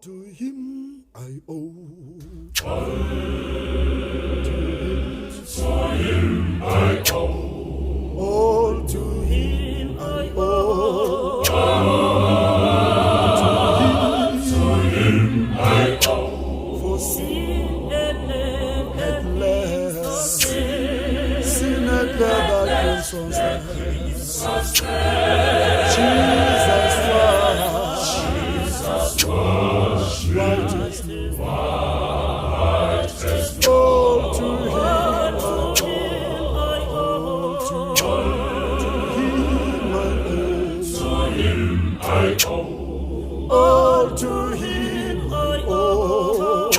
to him I owe. To him I owe. All to him I owe. To him I owe. For sin had left, sin had left that Crimson's Jesus washed righteousness. All to him I owe. To him I owe. All to him I owe.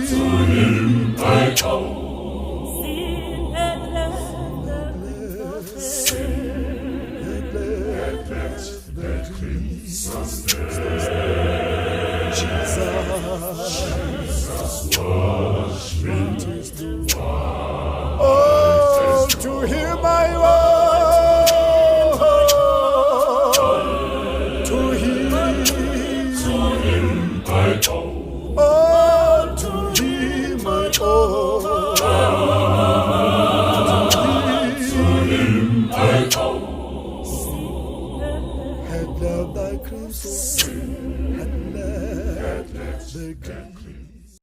To him I owe. That Crimson's Jesus washed me. all to him I owe. To him I owe. all to him I owe. To him I owe. Had left thy crimson, had left the green.